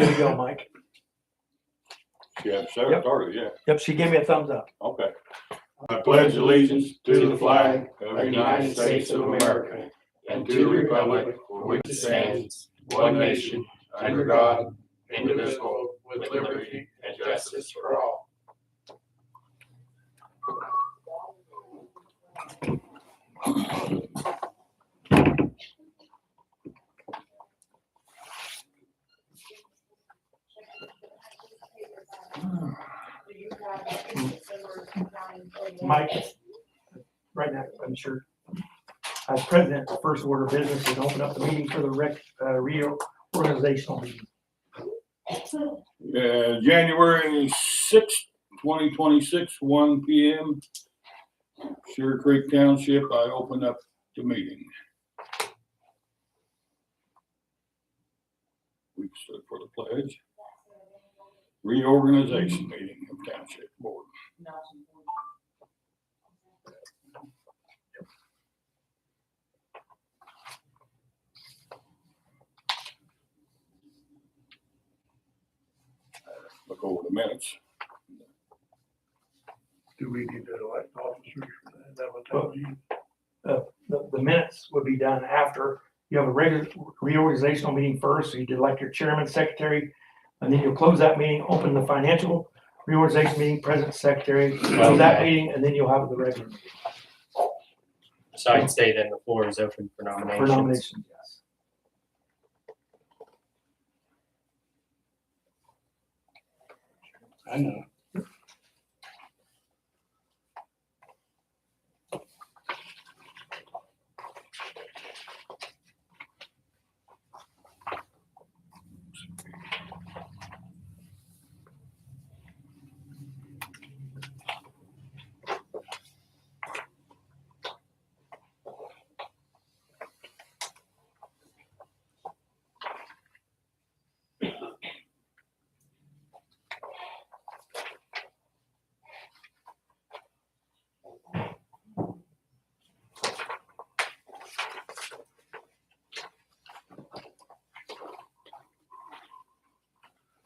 Good to go, Mike. Yeah, Sarah Yep. started, yeah. Yep, she gave me a thumbs up. Okay. I pledge allegiance to the flag of the United States of America and to the republic for which it stands, one nation, under God, indivisible, with liberty and justice for all. Mike, right now, I'm sure, as president, the first order of business is open up the meeting for the reorganizational meeting. January 6th, 2026, 1 p.m. Sugar Creek Township, I open up the meeting. We stood for the pledge. Reorganization meeting of Township Board. Look over the minutes. Do we need to elect officers for that? Is that what that means? The minutes would be done after you have a regular reorganizational meeting first. So you did like your chairman, secretary, and then you'll close that meeting, open the financial reorganization meeting, president, secretary, close that meeting, and then you'll have the regular meeting. So I'd say then the floor is open for For nominations. nominations, yes. I know.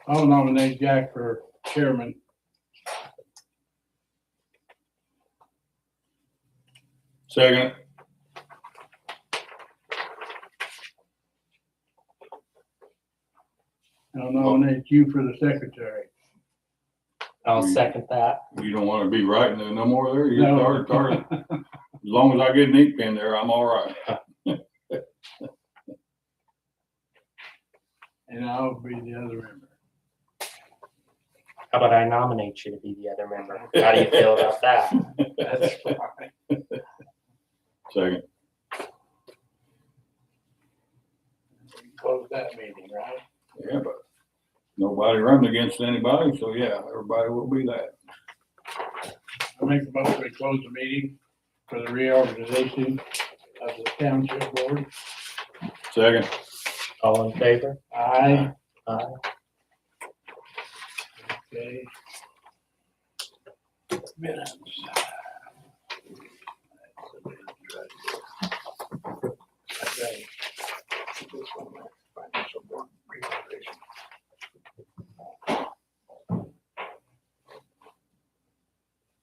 I'll nominate Jack for chairman. Second. I'll nominate you for the secretary. I'll second that. You don't want to be writing no more there? You No. started. As long as I get an ink pen there, I'm all right. And I'll be the other member. How about I nominate you to be the other member? How do you feel about that? That's fine. Second. Close that meeting, right? Yeah, but nobody running against anybody, so yeah, everybody will be that. I make a motion to close the meeting for the reorganization of the township board. Second. All in favor? Aye. Aye. Okay. Minutes. Okay. This one, financial board reorganization.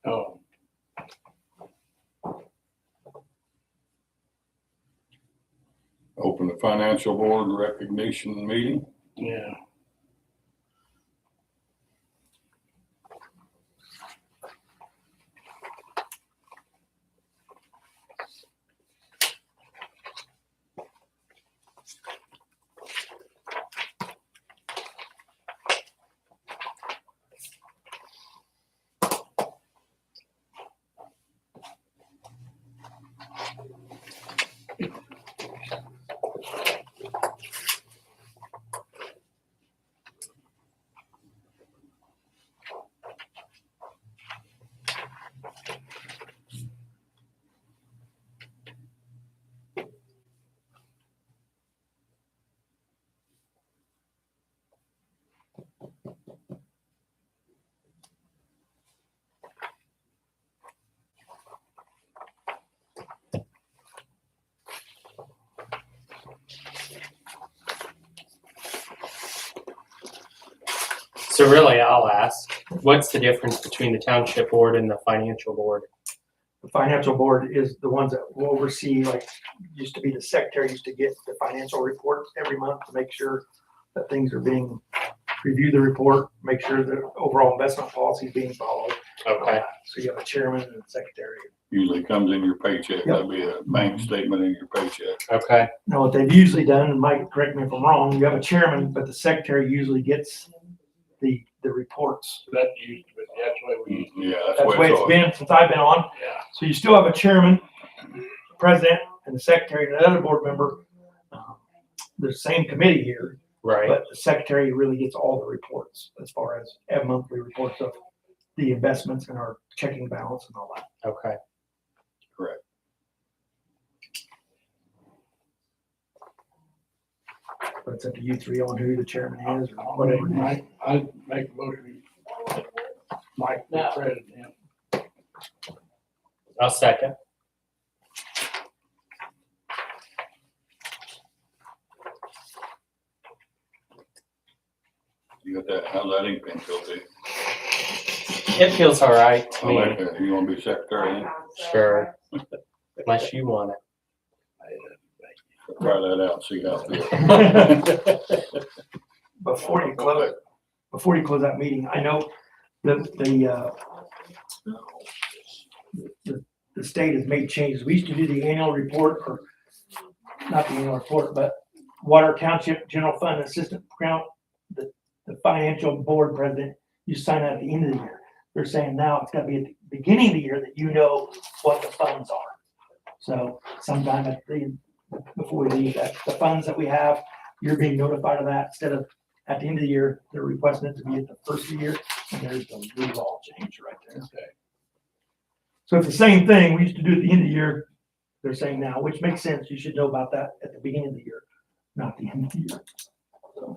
Oh, Open the financial board recognition meeting. yeah. So really, I'll ask, what's the difference between the township board and the financial board? The financial board is the ones that will oversee, like, used to be the secretary used to get the financial report every month to make sure that things are being, review the report, make sure the overall investment policy is being followed. Okay, So you have a chairman and a secretary. Usually comes in your paycheck. That'd be a bank statement in your paycheck. okay, Now, what they've usually done, and Mike, correct me if I'm wrong, you have a chairman, but the secretary usually gets the reports. That used to be, that's the way we used Yeah, That's the way it's always. been since I've been on. to. Yeah. So you still have a chairman, president, and the secretary, and another board member. The same committee here, right, but the secretary really gets all the reports as far as monthly reports of the investments and our checking balance and all that. okay. Correct. But it's up to you three on who the chairman is or whatever. I make a motion. Mike, the president. I'll second. You got that, how's that ink pen feel to you? It feels all right to me, You wanna be secretary then? sure, unless you want Try that out, see how it feels. Before you close that meeting, I know the state has made changes. We used to do the annual report, or not the annual report, but Water Township General Fund Assistant Account, the financial board president, you sign out at the end of the year. They're saying now it's gotta be at the beginning of the year that you know what the funds are. So sometime before we leave, that the funds that we have, you're being notified of that instead of at the end of the year, they're requesting it to be at the first of the year, and there's the new law change right there. Okay. So it's the same thing we used to do at the end of the year, they're saying now, which makes sense. You should know about that at the beginning of the year, not the end of the year. So.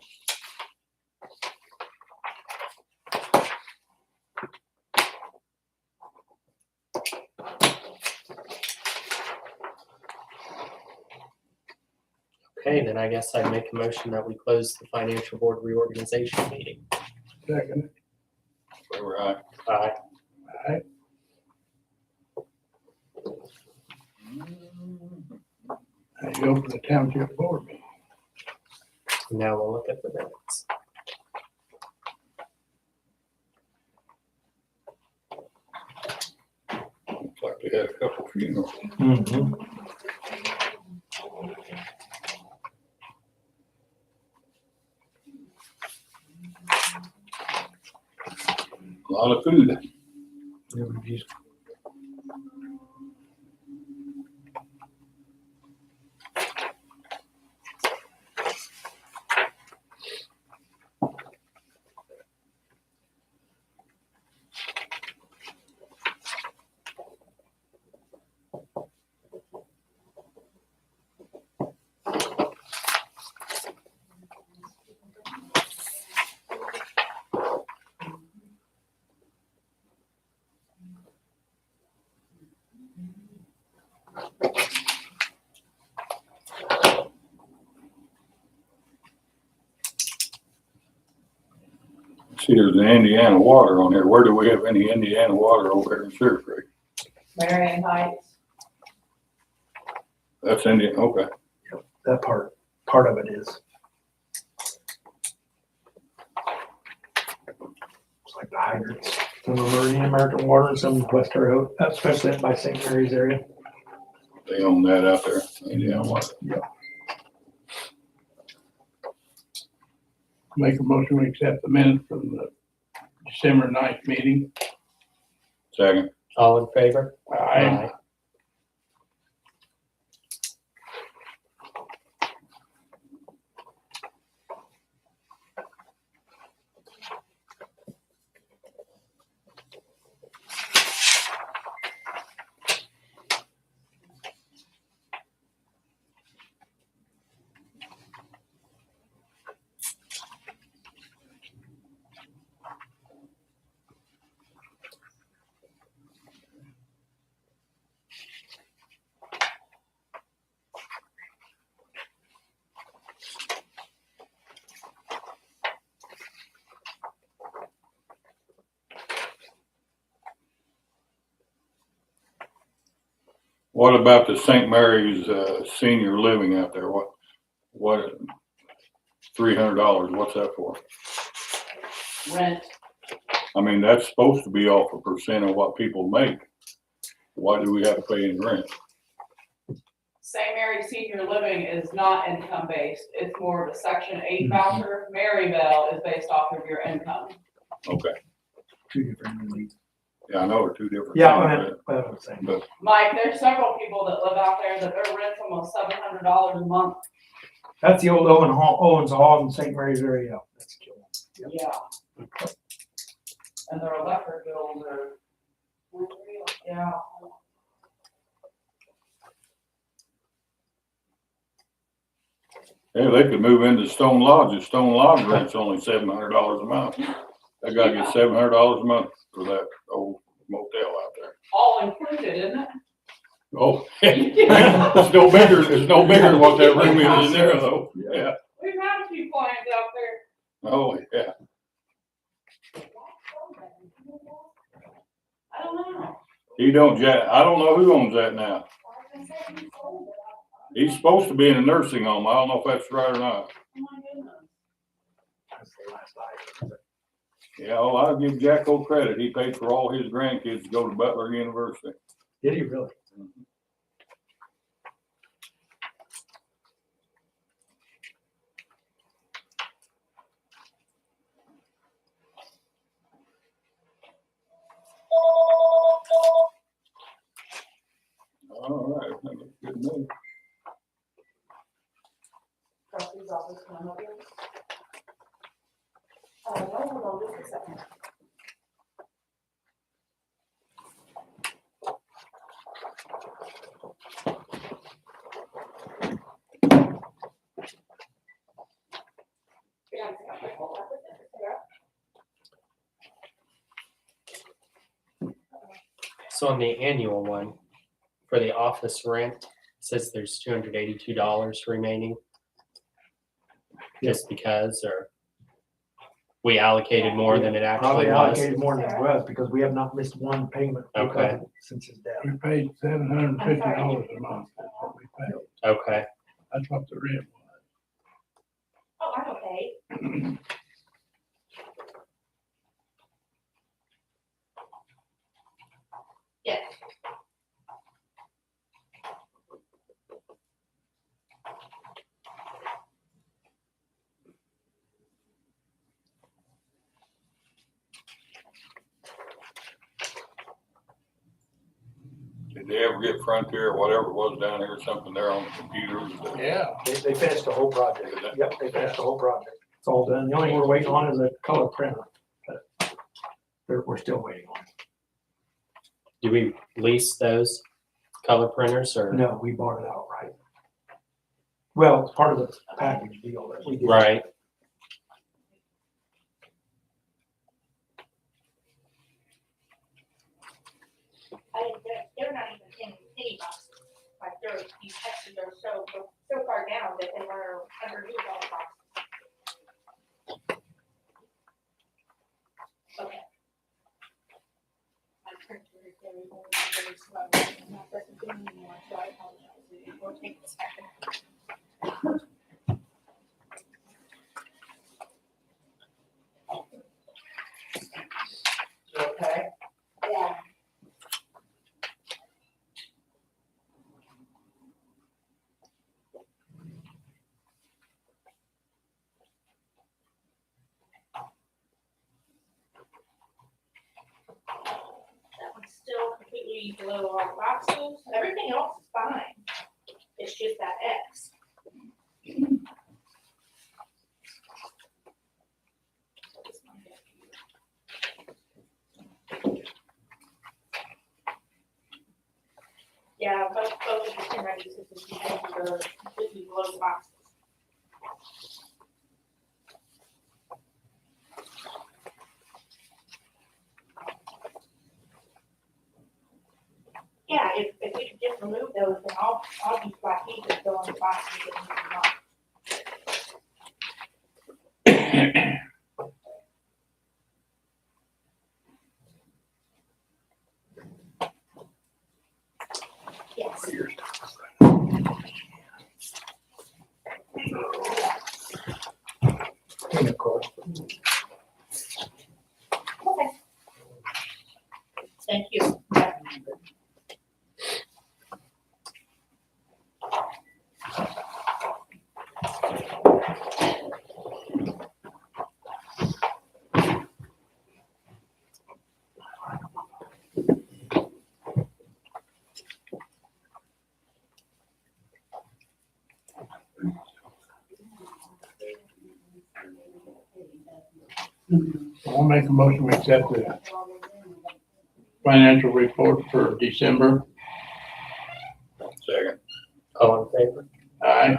Okay, then I guess I'd make a motion that we close the financial board reorganization meeting. Second. Where we're at. Aye. Alright. Now you open the township board meeting. Now we'll look at the minutes. Looks like we had a couple funerals. A lot of food. See, there's an Indiana water on here. Where do we have any Indiana water over here in Sugar Creek? Marion Heights. That's Indian, okay. That part of it is. It's like the hydrants. Some of them are Indian American water and some West Terre Haute, especially by St. Mary's area. They own that out there, Indiana water. Make a motion to accept the minutes from the December 9th meeting. Second. All in favor? Aye. What about the St. Mary's, senior living out there? What, $300, what's that for? Rent, I mean, that's supposed to be off a percent of what people make. Why do we have to pay any rent? St. Mary Senior Living is not income based. It's more of a Section 8 voucher. Maryville is based off of your income. Okay, Two different entities. yeah, I know they're two different Yeah, things, I'm saying. but Mike, there's several people that live out there that their rent's almost $700 a month. That's the old Owens Hall in St. Mary's area. That's killing. Yep. Yeah. And their electric bills are, yeah. hey, they could move into Stone Lodge. The Stone Lodge rent's only $700 a month. They gotta get $700 a month for that old motel out there. All included, isn't it? Oh, it's no bigger, than what that room is in there though. Yeah, We've had a few clients out there. oh, yeah. I don't know. I don't know who owns that now. He's supposed to be in a nursing home. I don't know if that's right or not. Oh my goodness. That's the last item. Yeah, well, I'll give Jacko credit. He paid for all his grandkids to go to Butler University. Did he really? All right, that looks good to me. Trustee's office, can I help you? No, hold on just a second. So on the annual one, for the office rent, it says there's $282 remaining. Just because, or we allocated more than it Probably actually was? allocated more than it was because we have not missed one payment because of Okay. it since his death. We paid $750 a month, that's what we paid. Okay, That's what the rent was. Oh, I'm okay. Yes. Did they ever get Frontier or whatever it was down here, something there on the computers? Yeah. They finished the whole project. Yep, they finished the whole project. It's all done. The only thing we're waiting on is a color printer. But we're still waiting on it. do we lease those color printers or? No, we bought it outright. Well, it's part of the package deal that we did. Right, They're not even in any boxes, like these textures are so far down that they were underneath all the boxes. Okay. My printer is very slow, I'm not pressing things anymore, so I apologize, it will take a second. Okay. Yeah. That one's still completely below all the boxes. Everything else is fine. It's just that X. Yeah, both of the 1090 systems are completely below the boxes. Yeah, if we could just remove those, then I'll be like, he just go on the boxes and move them up. Yes. Okay. Thank you. I'll make a motion to accept the financial report for December. Second. All in favor? Aye.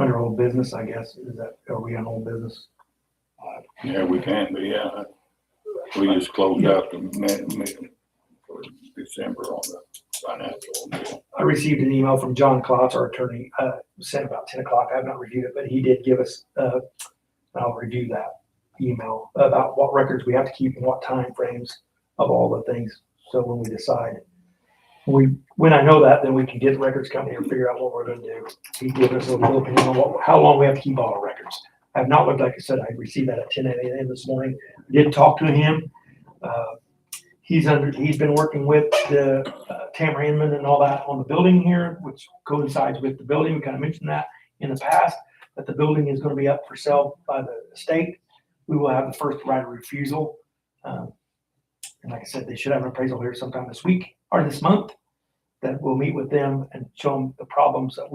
Under old business, I guess, are we on old business? Yeah, we can be, yeah. We just closed out the meeting for December on the financial deal. I received an email from John Klotz, our attorney, sent about 10 o'clock. I have not reviewed it, but he did give us, I'll review that email about what records we have to keep and what time frames of all the things. So when we decide, when I know that, then we can get the records company and figure out what we're gonna do. He gave us a little opinion on how long we have to keep all our records. I have not looked, like I said, I received that at 10 a.m. this morning. Did talk to him. He's been working with the Tamara Inman and all that on the building here, which coincides with the building. We kind of mentioned that in the past, that the building is going to be up for sale by the state. We will have the first right of refusal. And like I said, they should have an appraisal here sometime this week or this month, that we'll meet with them and show them the problems that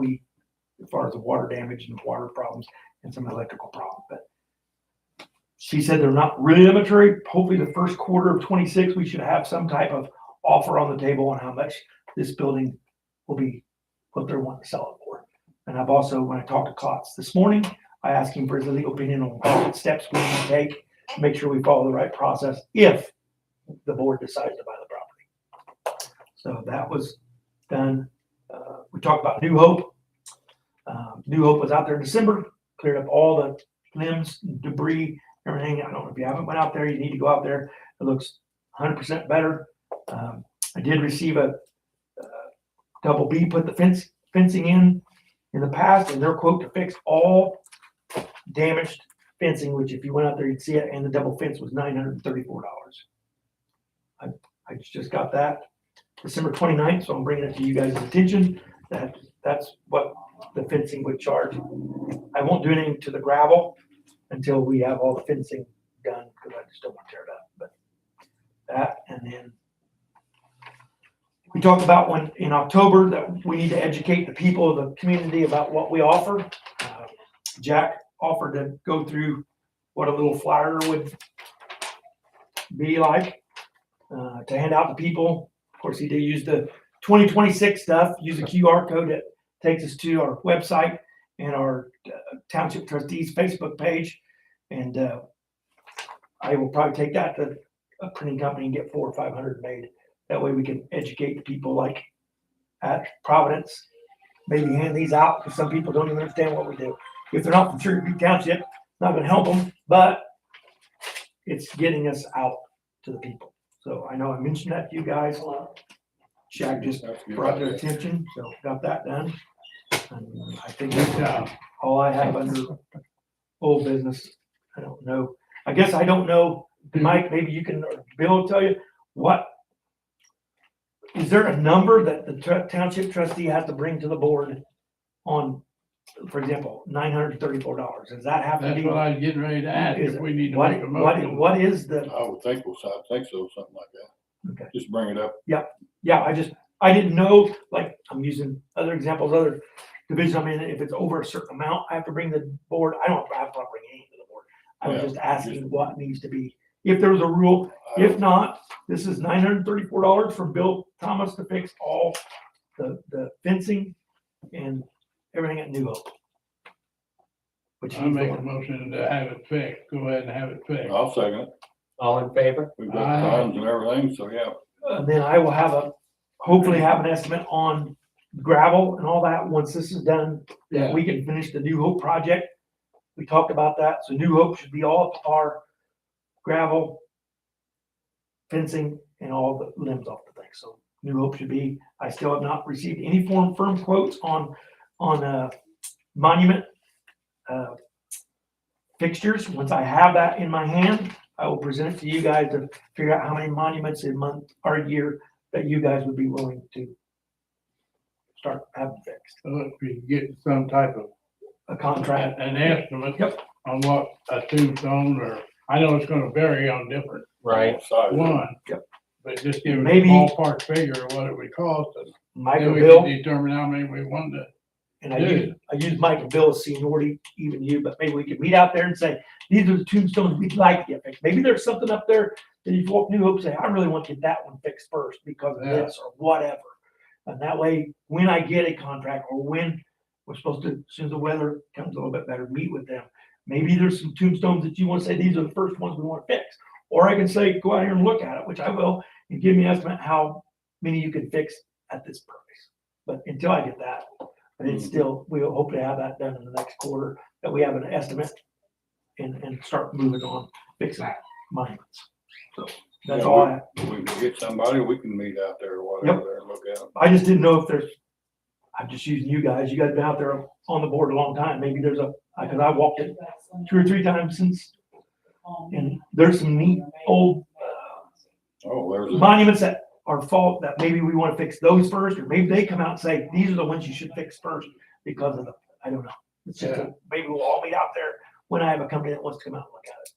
as far as the water damage and water problems and some electrical problems. But she said they're not really that material. Hopefully the first quarter of 26, we should have some type of offer on the table on how much this building will be, what they're wanting to sell it for. And I've also, when I talked to Klotz this morning, I asked him for his legal opinion on what steps we need to take to make sure we follow the right process if the board decides to buy the property. So that was done. We talked about New Hope. New Hope was out there in December, cleared up all the limbs, debris, everything. I don't know if you haven't went out there, you need to go out there. It looks 100% better. I did receive a Double B put the fencing in the past, and their quote to fix all damaged fencing, which if you went out there, you'd see it, and the double fence was $934. I just got that December 29th, so I'm bringing it to you guys' attention. That's what the fencing would charge. I won't do anything to the gravel until we have all the fencing done, because I just don't want to tear it up. But that, and then we talked about when in October that we need to educate the people of the community about what we offer. Jack offered to go through what a little flyer would be like to hand out to people. Of course, he did use the 2026 stuff, use a QR code that takes us to our website and our Township Trustees Facebook page. And I will probably take that to a printing company and get 400 or 500 made. That way we can educate the people like at Providence, maybe hand these out, because some people don't even understand what we do. If they're not from Sugar Creek Township, it's not going to help them, but it's getting us out to the people. So I know I mentioned that to you guys. Shaq just brought their attention, so got that done. And I think that's all I have under old business. I don't know. I guess I don't know, Mike, maybe you can, or Bill will tell you, what, is there a number that the township trustee has to bring to the board on, for example, $934? Does that have to That's be? what I was getting ready to ask, if we need to What, make a motion. what is the, I would think so, something like that. Okay. Just bring it up. yeah, I didn't know, like, I'm using other examples, other division I'm in, if it's over a certain amount, I have to bring the board, I don't have to bring anything to the board. I was Yeah, just asking what needs to be, if there was a rule, if not, this is $934 from Bill Thomas to fix all the fencing and everything at New Hope. Which I he's the make a one. motion to have it fixed, go ahead and have it fixed. I'll second it. All in favor? We've got funds and everything, so yeah. And then I will hopefully have an estimate on gravel and all that, once this is done, that Yeah. we can finish the New Hope project. We talked about that, so New Hope should be all up to our gravel, fencing, and all the limbs off the thing, so New Hope should be, I still have not received any firm quotes on monument fixtures. Once I have that in my hand, I will present it to you guys to figure out how many monuments a month or a year that you guys would be willing to start having fixed. So if we can get some type of, A contract. an estimate Yep. on what a tombstone, or, I know it's gonna vary on different Right. Size. one. Yep. But just give us a Maybe- ballpark figure of what it would cost, and Mike then or we Bill, can determine how many we want to. and I use Mike and Bill as seniority, even you, but maybe we could meet out there and say, these are the tombstones we'd like to get fixed. Maybe there's something up there that you walk New Hope, say, I really want to get that one fixed first because of Yeah. this or whatever. And that way, when I get a contract or when we're supposed to, as soon as the weather comes a little bit better, meet with them. Maybe there's some tombstones that you want to say, these are the first ones we want to fix. Or I can say, go out here and look at it, which I will, and give me an estimate how many you can fix at this price. But until I get that, but it's still, we'll hopefully have that done in the next quarter, that we have an estimate and start moving on fixing monuments. So that's Yeah, all I, We can get somebody, we can meet out there or whatever there and look at it. I just didn't know if there's, I'm just using you guys been out there on the board a long time, maybe there's cause I walked it 2 or 3 times since, and there's some neat old Oh, there's a, monuments that are fault, that maybe we want to fix those first, or maybe they come out and say, these are the ones you should fix first because of I don't know. It's just, maybe we'll all meet out there when I have a company that wants to come out and look at it.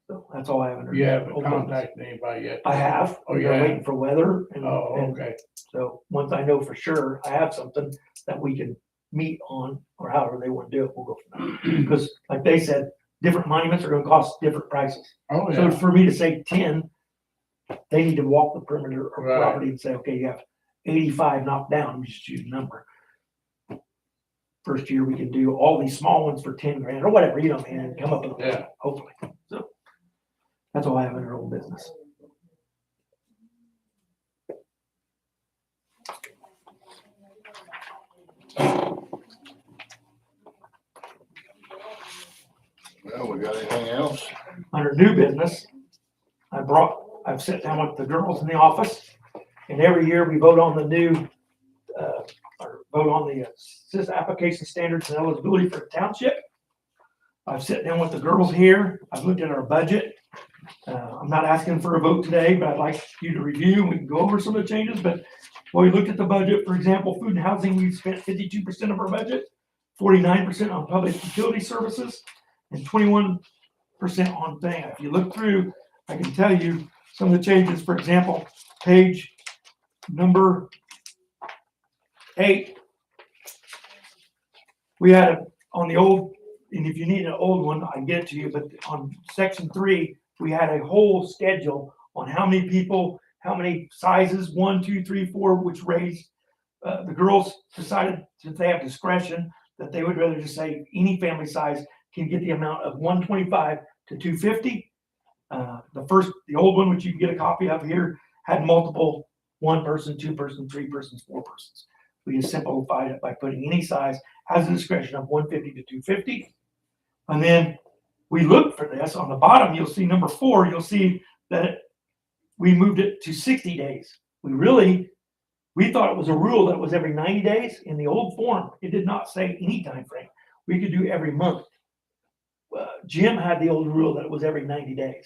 So that's all I have. under You haven't old business. contacted anybody yet? I have, Oh, we're yeah. waiting for weather and, Oh, and okay. so once I know for sure I have something that we can meet on, or however they want to do it, we'll go from there. Because like they said, different monuments are gonna cost different prices. Oh, So yeah. for me to say 10, they need to walk the perimeter of Right. property and say, okay, you have 85 knocked down, I'm just choosing a number. First year, we can do all these small ones for 10 grand or whatever, you know, and come up with, Yeah. hopefully. So that's all I have in our own business. well, we got anything else? Under new business, I've sat down with the girls in the office, and every year we vote on the new, or vote on the application standards and eligibility for the township. I've sat down with the girls here, I've looked at our budget. I'm not asking for a vote today, but I'd like you to review, we can go over some of the changes, but when we looked at the budget, for example, food and housing, we spent 52% of our budget, 49% on public utility services, and 21% on thing. If you look through, I can tell you some of the changes. For example, page number 8. We had on the old, and if you need an old one, I can get it to you, but on section 3, we had a whole schedule on how many people, how many sizes, 1, 2, 3, 4, which raised, the girls decided, since they have discretion, that they would rather just say any family size can get the amount of 125 to 250. The old one, which you can get a copy of here, had multiple 1 person, 2 person, 3 persons, 4 persons. We just simplified it by putting any size, has a discretion of 150 to 250. And then we looked for this on the bottom, you'll see number 4, you'll see that we moved it to 60 days. We thought it was a rule that was every 90 days. In the old form, it did not say any time frame. We could do every month. Jim had the old rule that it was every 90 days.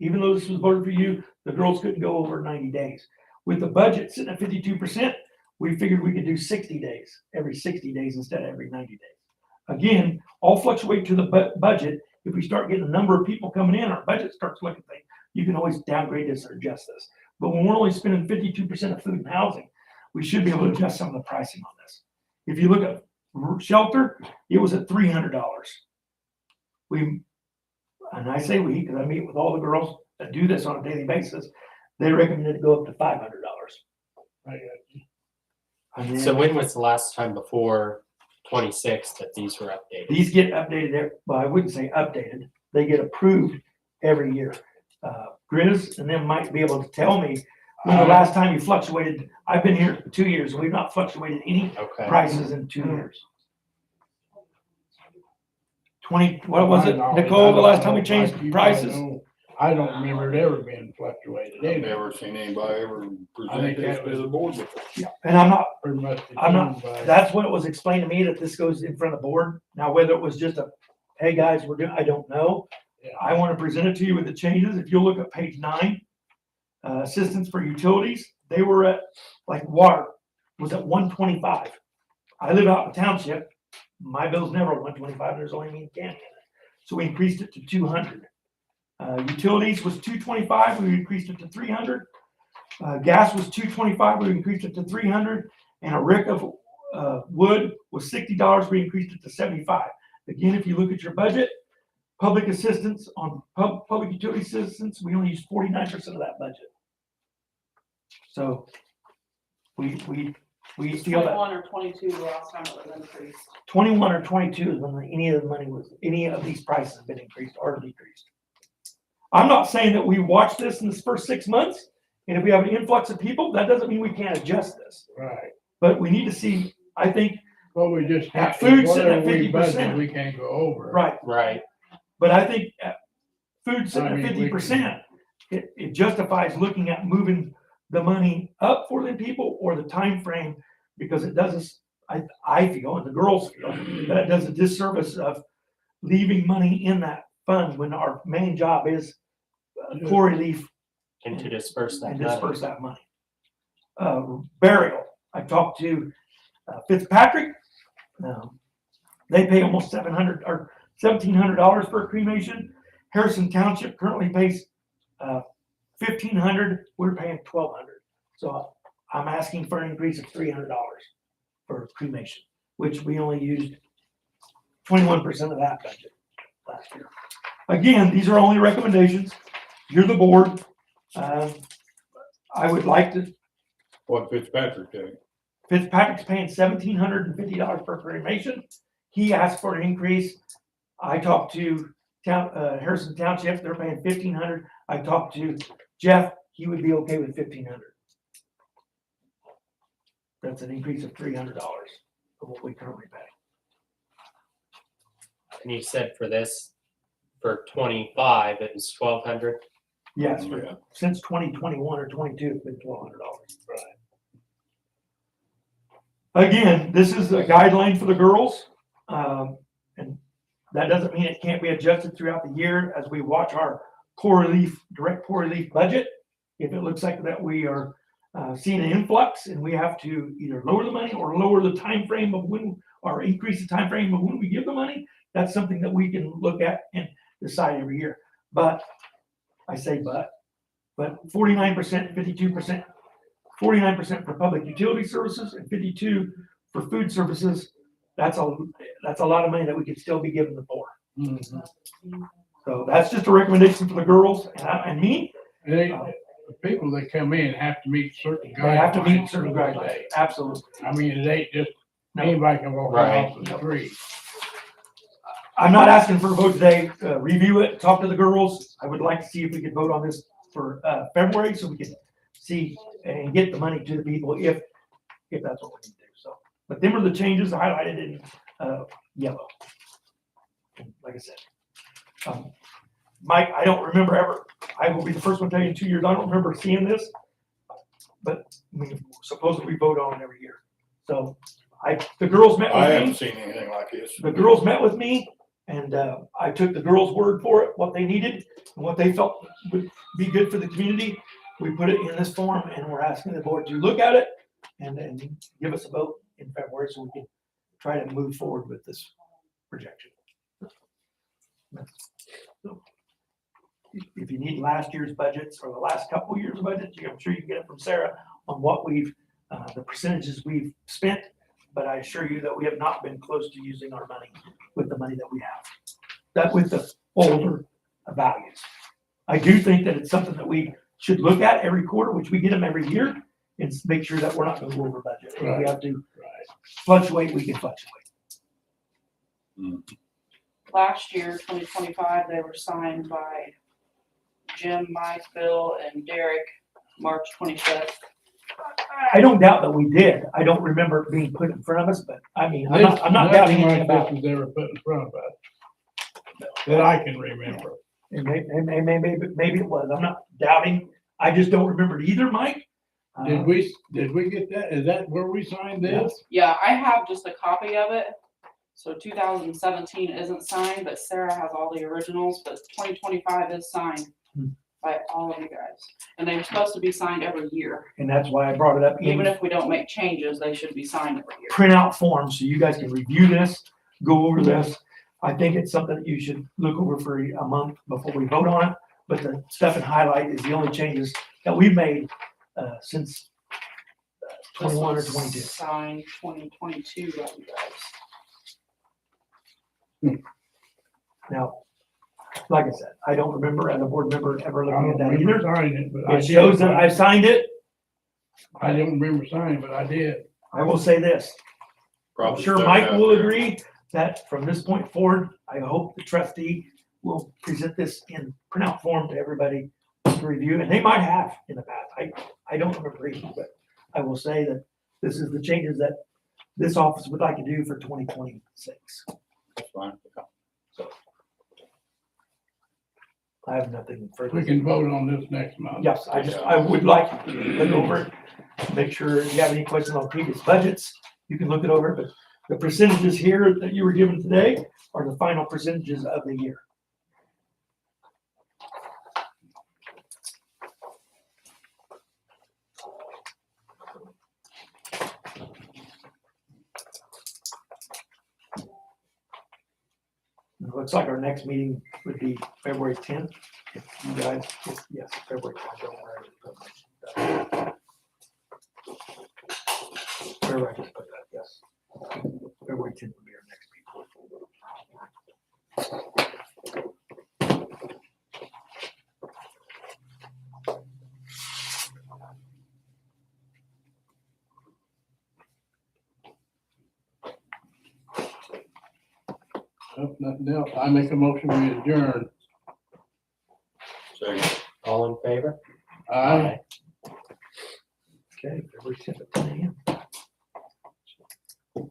Even though this was voted for you, the girls couldn't go over 90 days. With the budget sitting at 52%, we figured we could do 60 days, every 60 days instead of every 90 days. Again, all fluctuate to the budget. If we start getting a number of people coming in, our budget starts looking things. You can always downgrade this or adjust this. But when we're only spending 52% of food and housing, we should be able to adjust some of the pricing on this. If you look at shelter, it was at $300. And I say we, because I meet with all the girls that do this on a daily basis, they recommended to go up to $500. I got you. And then So when was the last time before 26 that these were updated? these get updated there, well, I wouldn't say updated, they get approved every year. Grizz and them might be able to tell me when the last time you fluctuated. I've been here 2 years, and we've not fluctuated any Okay. prices in 2 years. 20, what was it, I don't Nicole, the know, last time we like changed you probably prices? know, I don't remember it ever being fluctuated. I've Anyway, never seen anybody ever I present think this that to was- the board before. And I'm not, pretty much. I'm not- determined by- that's what it was explained to me, that this goes in front of the board. Now, whether it was just a, hey, guys, we're doing, I don't know. Yeah. I want to present it to you with the changes. If you'll look at page 9, assistance for utilities, they were at, like water was at 125. I live out in the township. My bill's never 125. There's only me in Canyon. So we increased it to 200. Utilities was 225. We increased it to 300. Gas was 225. We increased it to 300. And a rick of wood was $60. We increased it to 75. Again, if you look at your budget, public assistance on public utility assistance, we only use 49% of that budget. So we feel that 21 or 22 the last time it was increased. 21 or 22 is when any of these prices have been increased or decreased. I'm not saying that we watch this in the first 6 months, and if we have an influx of people, that doesn't mean we can't adjust this. Right. But we need to see, I think, Well, we just At can't, food sitting at whatever we 50%. budget, we can't go over. right, Right. but I think food sitting I at mean, 50%, it justifies looking at moving the money up for the people or the time frame, because it doesn't, I feel, and the girls feel, that it does a disservice of leaving money in that fund when our main job is poor relief And to disperse that and money. disperse that money. Burial, I talked to Fitzpatrick. They pay almost $700 or $1,700 for a cremation. Harrison Township currently pays $1,500. We're paying $1,200. So I'm asking for an increase of $300 for cremation, which we only used 21% of that budget last year. Again, these are only recommendations. You're the board. I would like to. What Fitzpatrick did. Fitzpatrick's paying $1,750 per cremation. He asked for an increase. I talked to Harrison Township, they're paying $1,500. I talked to Jeff, he would be okay with $1,500. That's an increase of $300 of what we currently pay. And you said for this, for 25, it was 1,200. Yes, Yeah. since 2021 or 22, it's been $1,200. Again, this is a guideline for the girls. And that doesn't mean it can't be adjusted throughout the year as we watch our direct poor relief budget. If it looks like that we are seeing an influx and we have to either lower the money or lower the time frame of when, or increase the time frame of when we give the money, that's something that we can look at and decide every year. But I say but 49%, 52%, 49% for public utility services and 52% for food services. That's a lot of money that we could still be giving the poor. Mhm. So that's just a recommendation for the girls and me. They, the people that come in have to meet certain guidelines. They have to meet certain for the guidelines. day. Absolutely. I mean, it ain't just No. anybody can walk Right. off the street. I'm not asking for a vote today. Review it, talk to the girls. I would like to see if we could vote on this for February so we can see and get the money to the people if that's what we need to do. So, but them are the changes highlighted in yellow. Like I said, Mike, I don't remember ever. I will be the first one to tell you in 2 years. I don't remember seeing this, but we supposedly vote on it every year. So the girls met I with haven't me. seen anything like this. The girls met with me, and I took the girls' word for it, what they needed and what they felt would be good for the community. We put it in this form, and we're asking the board to look at it and then give us a vote in February so we can try to move forward with this projection. So, if you need last year's budgets or the last couple of years' budgets, I'm sure you can get it from Sarah on what we've, the percentages we've spent but I assure you that we have not been close to using our money with the money that we have. That with the older values. I do think that it's something that we should look at every quarter, which we get them every year, and make sure that we're not gonna go over budget. If we have to fluctuate, we can fluctuate. Last year, 2025, they were signed by Jim, Mike, Bill, and Derek, March 25th. I don't doubt that we did. I don't remember it being put in front of us, but I mean, I'm not doubting anything about it. This was ever put in front of us, that I can remember. And maybe it was. I'm not doubting. I just don't remember it either, Mike. Did we get that? Is that where we signed this? Yeah, I have just a copy of it. So 2017 isn't signed, but Sarah has all the originals, but 2025 is signed by all of you guys. And they're supposed to be signed every year. And that's why I brought it up. Even if we don't make changes, they should be signed every year. Print out forms so you guys can review this, go over this. I think it's something that you should look over for a month before we vote on it. But the stuff in highlight is the only changes that we've made since 21 or 22. Signed 2022 by you guys. Now, like I said, I don't remember as a board member ever I looking don't at that remember either. signing it, but I It did. shows that I've signed it. I don't remember signing, but I did. I will say this. I'm Probably sure stuck Mike out will there. agree that from this point forward, I hope the trustee will present this in printout form to everybody to review, and they might have in the past. I don't remember either, but I will say that this is the changes that this office would like to do for 2026. That's fine. So I have nothing further. We can vote on this next month. Yes, I would like to look over it, make sure if you have any questions on previous budgets, you can look it over, but the percentages here that you were given today are the final percentages of the year. It looks like our next meeting would be February 10th. If you guys, yes, February 10th. I don't know where I just put my- Where I just put that, yes. February 10th would be our next meeting. If nothing else, I make a motion, we adjourn. Second. All in favor? Aye. Okay, February 10th at 10 a.m.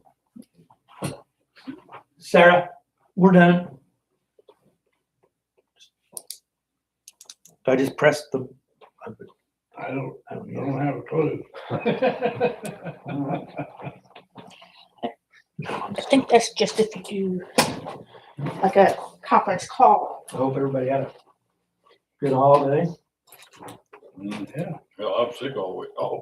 Sarah, we're done. I just pressed the. I don't need it. have a clue. I think that's just if you do like a conference call. I hope everybody had a good holiday. Yeah. Well, I'm sick all week. Oh.